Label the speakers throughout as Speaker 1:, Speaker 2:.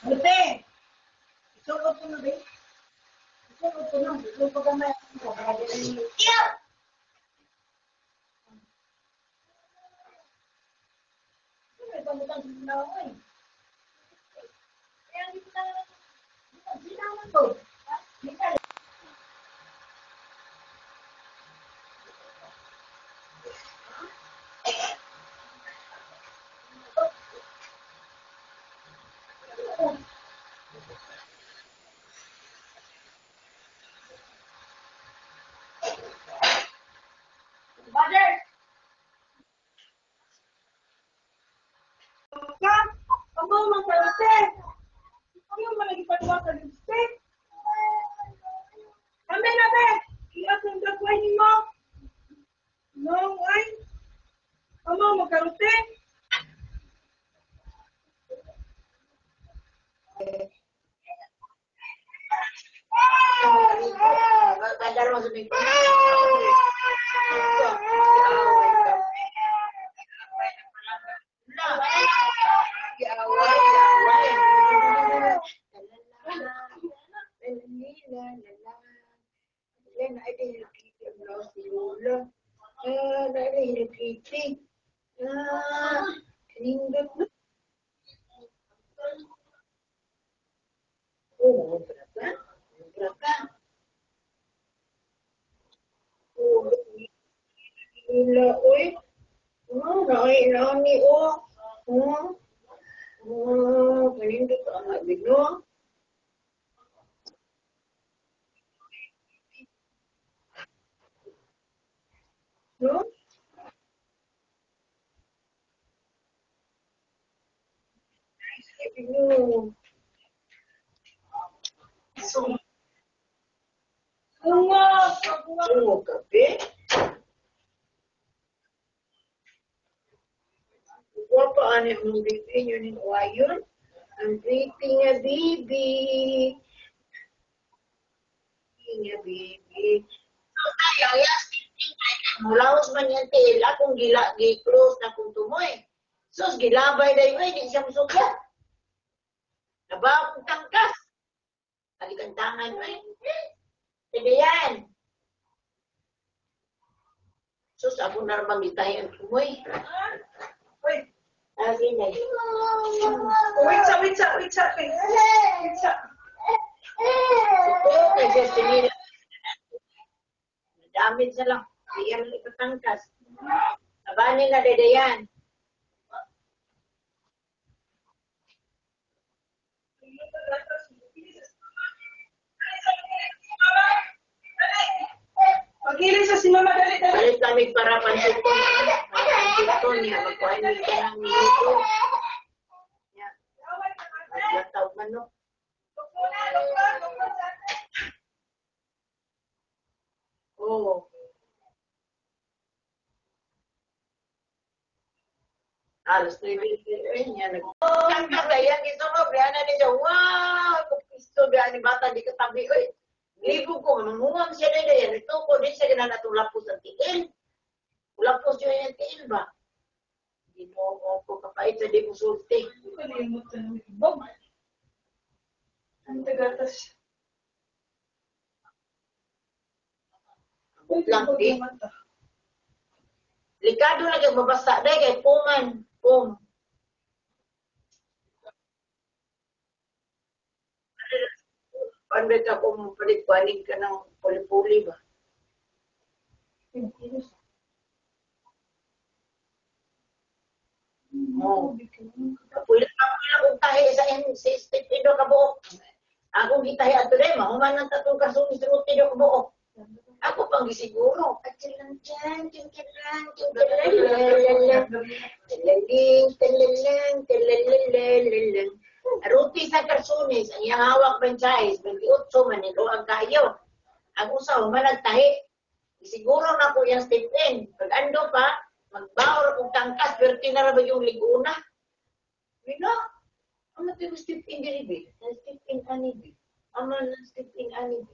Speaker 1: Ate, isuot ko na ba? Isuot ko na. Isuot ko na. Yeah! May pangutang sinaw ko eh. Kaya hindi ko na sinawan ko. Mother! Kamu mag-lipstick? Kamu mag-ipagawa sa lipstick? Kami na be! Iyas ang gagawin mo? No, ay? Kamu mag-lipstick? Bandar mo sa bigyan. Paano yung baby nyo ni Wayon? Ang pretty nga baby. Nga baby. Mulaos man yan tela kung gi-close na kung tumoy. Sus, gilabay na yun, di siya musukya. Nabaw kong tangkas. Kalikantangan mo eh. Sige yan. Sus, ako naramang gitay ang tumoy. Uy. Sige na. Wait sa. Ito, may destiny. Nadamit na lang. Iyan ang ikatangkas. Nabanin na dedayan. Pag-ilis sa sinama, dali. Balik kami para pansuton. Pansuton niya. Magkuhain niya ka ng minuto. Yan. Maglataw manok. Oo. Alas 3 niya. Nagkakayan ito mo. Biyanan niya. Wow! Kupisto biyanan ni bata. Di katabi. Uy. Libo ko, mamungang siya na yan. Ito ko, din siya ganang natulapos ang tiil. Ulapos yun yung tiil ba? Ginoo ko kapait sa di ko sulti. Kalimot sa nung ibang. Ang tagatas. Abot lang, di. Likado na kayo mabasa na kay puman. Pum. Paano ka kung palit-palit ka ng puli-puli ba? Oh. Pwede kong tahi sa step indo ka buok. Ako gitahi ato rin, mahuman ng tatong kasong isunod indo ka buok. Ako pang gisiguro. At silang dyan, tingkilang, tingkilang. Ruti sa karsunis, ang iyang hawak bansayis, 28 man ito ang kayo. Ang usaw, managtahi. Siguro na ko yung step in. Pag ando pa, magbawal kong tangkas, pero tinarabag yung liguna. Wino, ano ito yung step in diribi? Step in anibi. Ano na step in anibi?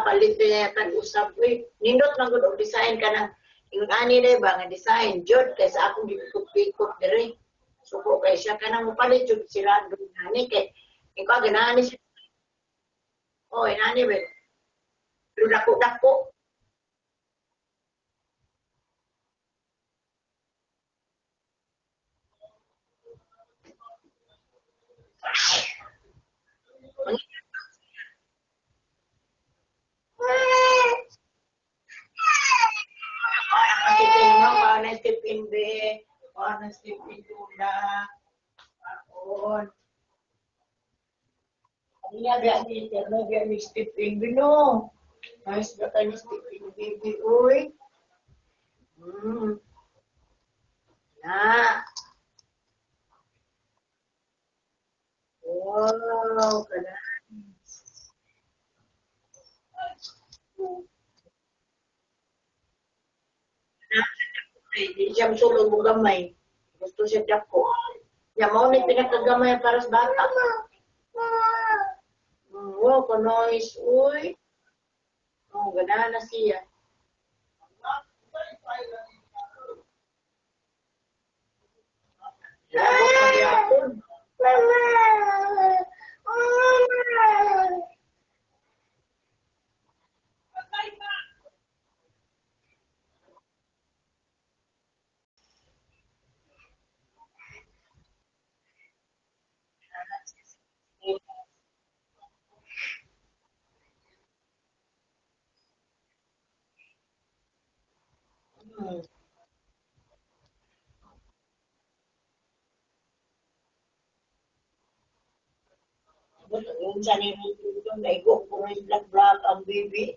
Speaker 1: Palit niya tag-usap. Nindot lang ko design ka ng yung ani na ba nga design. Jod, kaysa akong gipikot-pikot diri. Suko kay siya ka nang mapalit yung sila doon nani kay ikaw ganahan siya. Oh, nani ba? Pero dako-dako. Step in be, step in tula. Aon. Niya biya ni interno biya ni step in bino. Nice ba kayo step in baby oy. Na. Wow, kana. Hindi siya sulod mo gamay. Gusto siya dako. Yan mo ni pinakagamay para sa bata. Wow, kanois. Uy. Oh, ganahan na siya. Labot na yapon. Yung sa nilutulong na igok ko rin black ang baby.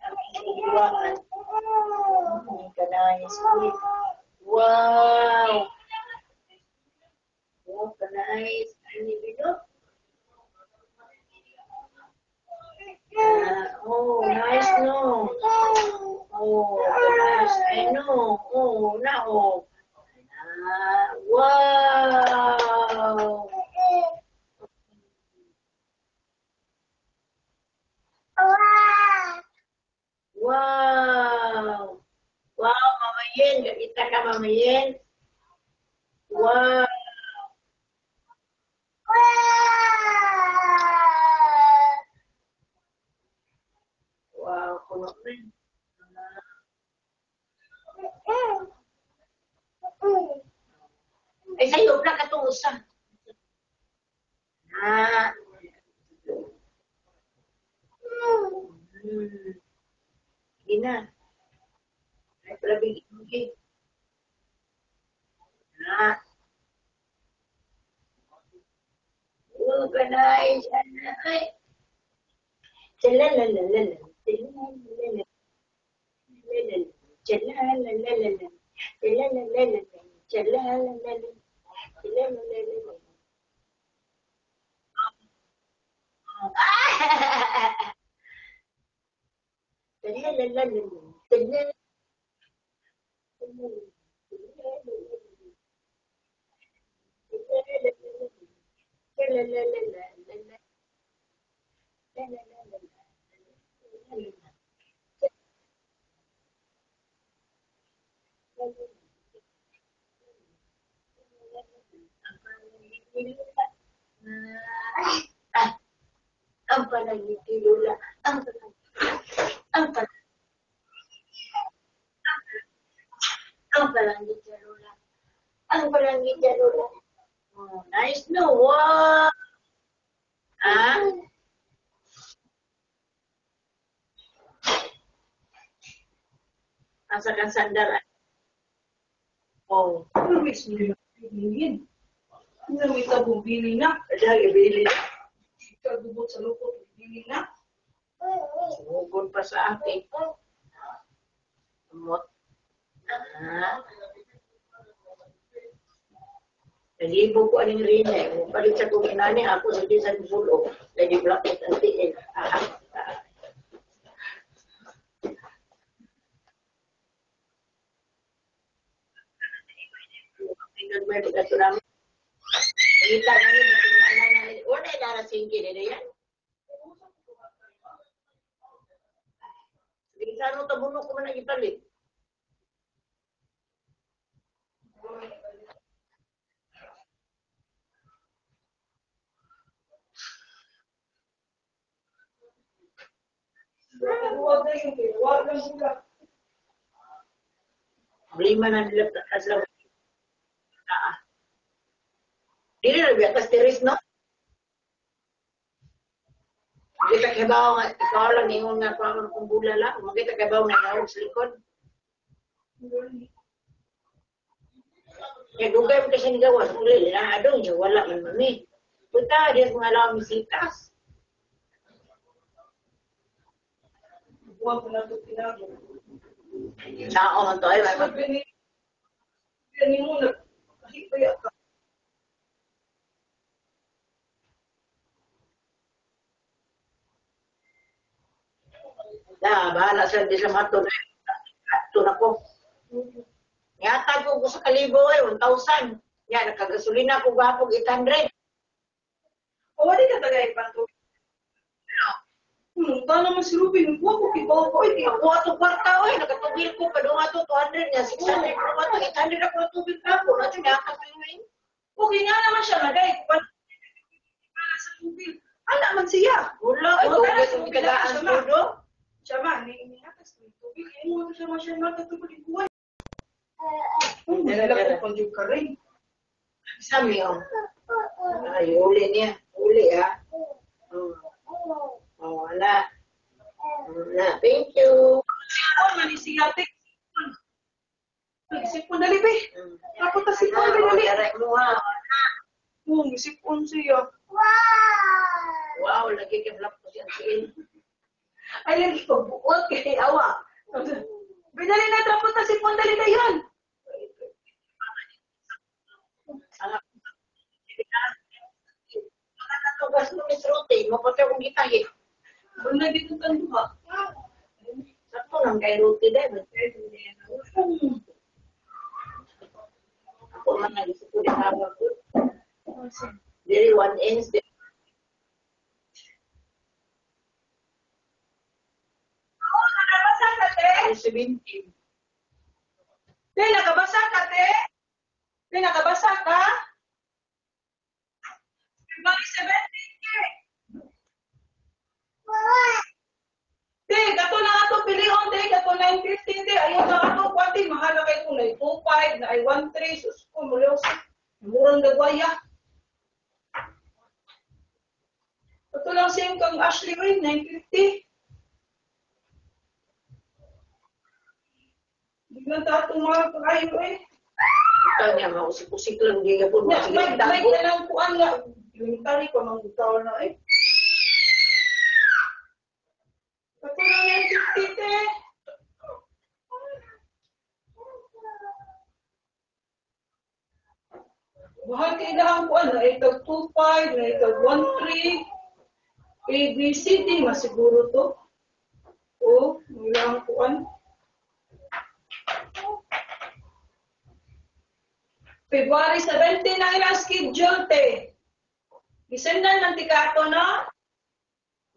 Speaker 1: Ang isuguan. Kanayas ko. Wow! Wow, kanayas. Ano bino? Oh, nice no. Oh, nice. I know. Oh, na oh. Wow! Wow! Wow, Mama Yen. Kita ka, Mama Yen. Wow! Wow, kuno rin. Ay, sa'yo na katong usa. Ah. Sige na. Ay, palabig okay. Ah. Oh, ganay. Ay. Chalalala. Chalalala. Chalalala. Chalalala. Chalalala. Chalalala. Ang palangiti Lola, ang palangiti, ang palangiti Lola, ang palangiti Lola. Oh, nice no, wow! Ah, asa kang sandal. Oh,
Speaker 2: Always nila bilhin. Ano may tabong bili na?
Speaker 1: dahil ibili.
Speaker 2: Kagubot sa lukot, bili na.
Speaker 1: Sumugod pa sa akin. Umot. Nalibo ko aning rin palit sa kong inani, ako sa disan bulo. Lagi blakit ang tiil. May pagkato namin. Nakita namin, una yung narasingki nila yan. Sige, saan mo tabuno ko man nag-ipalit? Blima na nila aslam. Dili na biya kastiris, no? Makita kabaw nga, ikaw lang ingon nga pa kung bula lang. Makita kabaw nga naog sa likod. Kaya dugay mo kasi gawas. Muli, adong niya, wala man mami. Punta, diyan mga lang misitas.
Speaker 2: Buwan ko na ito tinago.
Speaker 1: Nao man to ay may mag...
Speaker 2: Gani mo na, kahit pa yata.
Speaker 1: Bahala siya di sa mato na ato na ko. Yata ko sa kalibo 1,000. Yan, nakagasolina ko gapog 800.
Speaker 2: O, wali ka tagay pa ito. Tala naman si Ruben, buwan ko kibaw ko.
Speaker 1: Ako ato kwarta nakatubig ko pa doon ato 200 niya, 600 ko ato 800 ako natubig na ako. Nato niya kapingin.
Speaker 2: Okay nga naman siya, nagay. Para sa tubig. Ala man siya.
Speaker 1: Wala, tubig ang kagaan ko do.
Speaker 2: Siya man, inihatas ng tubig. Ay mo siya man siya magkatubig buwan. Nalala ko pang yung karay.
Speaker 1: Sami yung. Ay, uli niya. Uli wala. Wala, thank you.
Speaker 2: Sipon, manisiyatik. Sipon dali be. Ako ta sipon dali. Sipon siya.
Speaker 1: Wow, lagi ka black po siyang siin.
Speaker 2: Ay, lagi ko buot kay awa. Binali na trapot na sipon dali na yun.
Speaker 1: Tugas mo ni Ruti, maputi akong gitahi.
Speaker 2: Wala dito tanduha.
Speaker 1: Sakto lang kay Ruti din. Ako man nag-isip ko din hawag ko. Dili 1 inch.
Speaker 2: Oo, nakabasa ka, te.
Speaker 1: 17.
Speaker 2: Te, nakabasa ka, te. Te, nakabasa ka. February 17, te. Te, gato na ato pilion, te. Gato 9.15, te. Ayaw na ato, kwati. Mahal na kayo kung na 2.5, na ay 1.3. Sus ko, muli ako sa murang dagwaya. Gato lang siyang kang Ashley, wait, 9.50. Biglang tato mga kayo, eh.
Speaker 1: Ikaw niya, mausik-usik lang. Hindi ka po
Speaker 2: May na lang kuan nga. Yung tari ko nang butaw na, eh. Gato lang 9.50, te. Mahal kailangan ko ano, itag 2.5, na itag 1.3, ABCD, masiguro to. O, kailangan ko ano. February 17 ang ilang schedule, te. Gisendan ng tikato, no?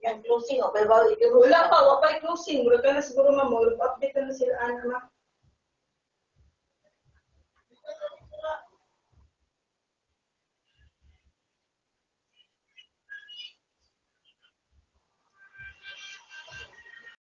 Speaker 1: Yan, closing. Okay ba?
Speaker 2: Wala pa, wapay closing. Mura ka na siguro, ma'am. Update ka na sila, ano, ma.